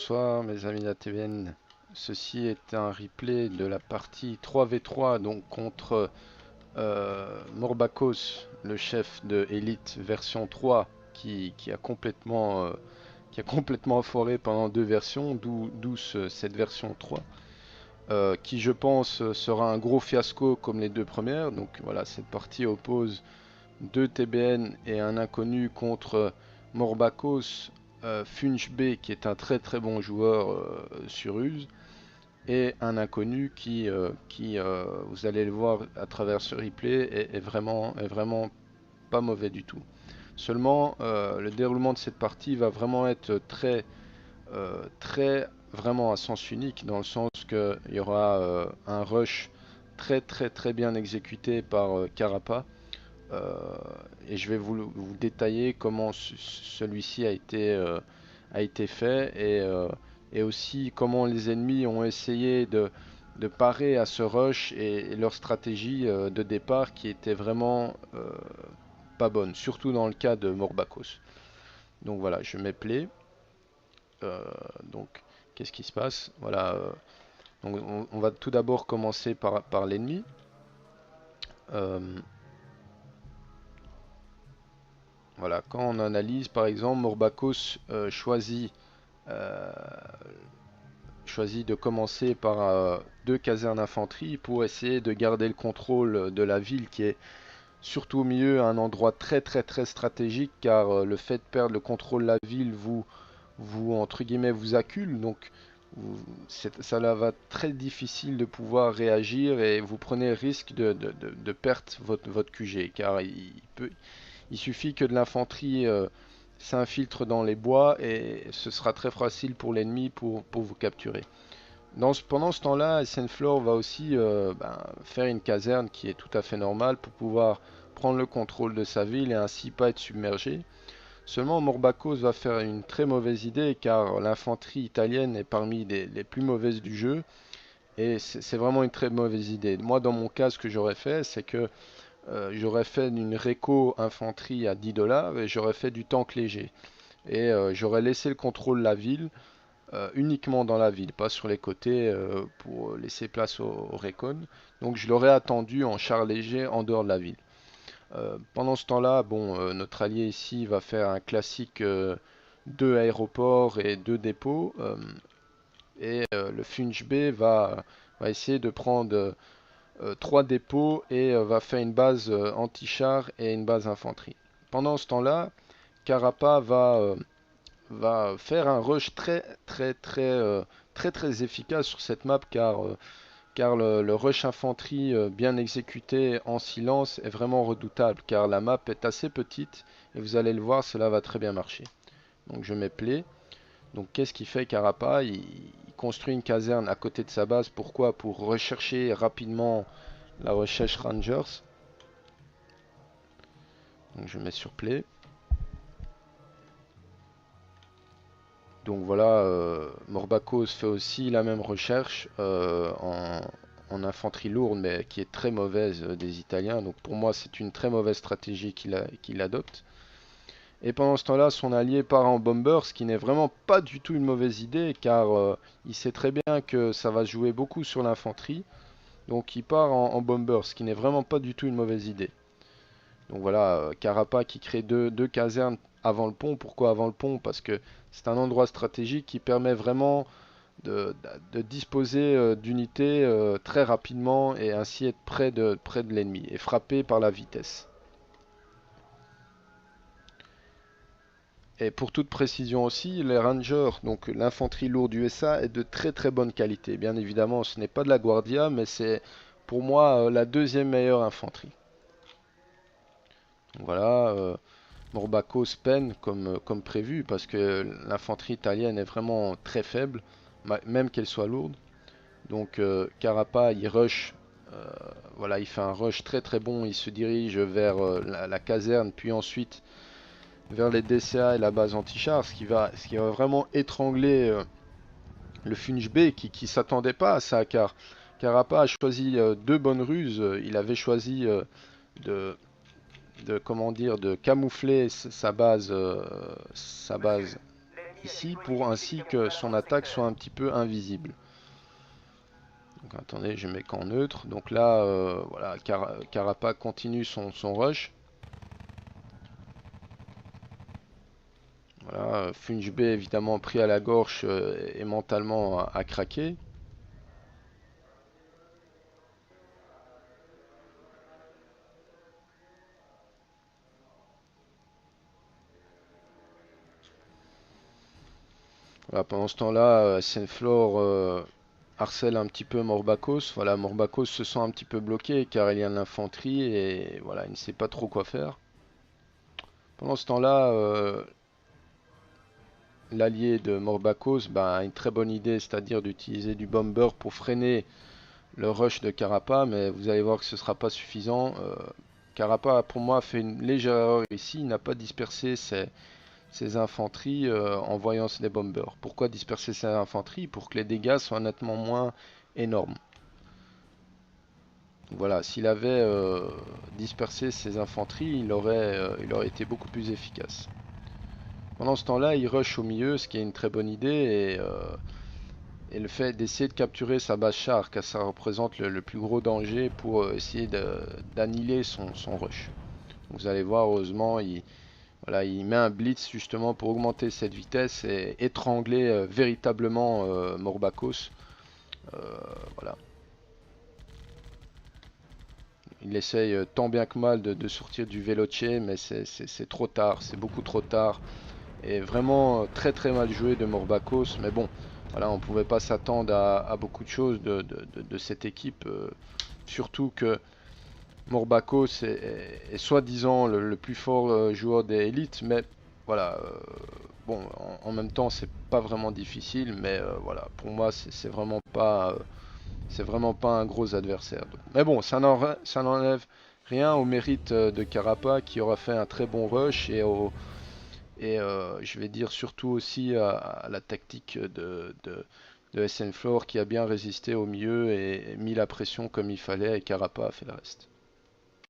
bonsoir mes amis de la TVN. Ceci est un replay de la partie 3v3 donc contre Morbakos, le chef de Elite version 3 qui a complètement foiré pendant deux versions, d'où cette version 3 qui je pense sera un gros fiasco comme les deux premières. Donc voilà, cette partie oppose deux TBN et un inconnu contre Morbakos, Funch B qui est un très bon joueur sur Use, et un inconnu qui vous allez le voir à travers ce replay, est vraiment pas mauvais du tout. Seulement le déroulement de cette partie va vraiment être très vraiment à sens unique, dans le sens qu'il y aura un rush très bien exécuté par Carapa. Et je vais vous détailler comment celui-ci a été fait, et aussi comment les ennemis ont essayé de parer à ce rush, et leur stratégie de départ qui était vraiment pas bonne, surtout dans le cas de Morbakos. Donc voilà, je mets play. Donc qu'est-ce qui se passe? Voilà, donc on va tout d'abord commencer par l'ennemi. Voilà, quand on analyse par exemple, Morbakos euh, choisit de commencer par deux casernes d'infanterie pour essayer de garder le contrôle de la ville, qui est surtout au milieu, un endroit très stratégique, car le fait de perdre le contrôle de la ville vous entre guillemets vous accule, donc ça là va être très difficile de pouvoir réagir, et vous prenez le risque de perdre votre QG, car il suffit que de l'infanterie s'infiltre dans les bois et ce sera très facile pour l'ennemi pour vous capturer. Pendant ce temps-là, Senflor va aussi faire une caserne qui est tout à fait normale pour pouvoir prendre le contrôle de sa ville et ainsi pas être submergé. Seulement, Morbakos va faire une très mauvaise idée, car l'infanterie italienne est parmi les plus mauvaises du jeu, et c'est vraiment une très mauvaise idée. Moi, dans mon cas, ce que j'aurais fait, c'est que j'aurais fait une réco infanterie à 10 $ et j'aurais fait du tank léger. Et j'aurais laissé le contrôle de la ville uniquement dans la ville, pas sur les côtés, pour laisser place au recon. Donc je l'aurais attendu en char léger en dehors de la ville. Pendant ce temps-là, bon, notre allié ici va faire un classique deux aéroports et deux dépôts. Et le Funch B va essayer de prendre trois dépôts et va faire une base anti-char et une base infanterie. Pendant ce temps-là, Carapa va faire un rush très efficace sur cette map, car le rush infanterie bien exécuté en silence est vraiment redoutable, car la map est assez petite et vous allez le voir, cela va très bien marcher. Donc je mets play. Donc qu'est-ce qu'il fait Carapa? Il construit une caserne à côté de sa base. Pourquoi? Pour rechercher rapidement la recherche Rangers. Donc je mets sur play. Donc voilà, Morbakos fait aussi la même recherche en infanterie lourde, mais qui est très mauvaise des Italiens. Donc pour moi, c'est une très mauvaise stratégie qu'il adopte. Et pendant ce temps-là, son allié part en bomber, ce qui n'est vraiment pas du tout une mauvaise idée, car il sait très bien que ça va jouer beaucoup sur l'infanterie. Donc il part en bomber, ce qui n'est vraiment pas du tout une mauvaise idée. Donc voilà, Carapa qui crée deux casernes avant le pont. Pourquoi avant le pont? Parce que c'est un endroit stratégique qui permet vraiment de disposer d'unités très rapidement, et ainsi être près de l'ennemi et frapper par la vitesse. Et pour toute précision aussi, les Rangers, donc l'infanterie lourde USA, est de très bonne qualité. Bien évidemment, ce n'est pas de la Guardia, mais c'est pour moi la deuxième meilleure infanterie. Donc voilà, Morbakos peine comme prévu, parce que l'infanterie italienne est vraiment très faible, même qu'elle soit lourde. Donc Carapa il rush, voilà, il fait un rush très bon, il se dirige vers la caserne, puis ensuite vers les DCA et la base anti-char, ce qui va vraiment étrangler le Funch B qui s'attendait pas à ça, car Carapa a choisi deux bonnes ruses. Il avait choisi de, comment dire, de camoufler sa base ici pour ainsi que son attaque soit un petit peu invisible. Donc attendez, je mets qu'en neutre. Donc là, voilà, Carapace continue son rush. Voilà, Funge B évidemment pris à la gorge et mentalement à craquer. Voilà, pendant ce temps-là, Senflor harcèle un petit peu Morbacos. Voilà, Morbacos se sent un petit peu bloqué car il y a de l'infanterie et voilà, il ne sait pas trop quoi faire. Pendant ce temps-là, l'allié de Morbacos a une très bonne idée, c'est-à-dire d'utiliser du bomber pour freiner le rush de Carapace, mais vous allez voir que ce ne sera pas suffisant. Carapace, pour moi, fait une légère erreur ici. Il n'a pas dispersé ses infanteries en voyant les bombers. Pourquoi disperser ses infanteries? Pour que les dégâts soient nettement moins énormes. Voilà, s'il avait dispersé ses infanteries, il aurait été beaucoup plus efficace. Pendant ce temps-là, il rush au milieu, ce qui est une très bonne idée, et le fait d'essayer de capturer sa base char, car ça représente le plus gros danger pour essayer d'annihiler son rush. Donc vous allez voir, heureusement, voilà, il met un blitz justement pour augmenter cette vitesse et étrangler véritablement Morbacos. Voilà. Il essaye tant bien que mal de sortir du Veloce, mais c'est trop tard, c'est beaucoup trop tard. Et vraiment très très mal joué de Morbacos. Mais bon, voilà, on ne pouvait pas s'attendre à beaucoup de choses de cette équipe. Surtout que Morbacos est soi-disant le plus fort joueur des élites. Mais voilà, bon, en même temps, c'est pas vraiment difficile. Mais voilà, pour moi, c'est vraiment pas un gros adversaire. Mais bon, ça n'enlève rien au mérite de Carapace qui aura fait un très bon rush je vais dire surtout aussi à la tactique de SN Floor qui a bien résisté au milieu et mis la pression comme il fallait et Carapace a fait le reste.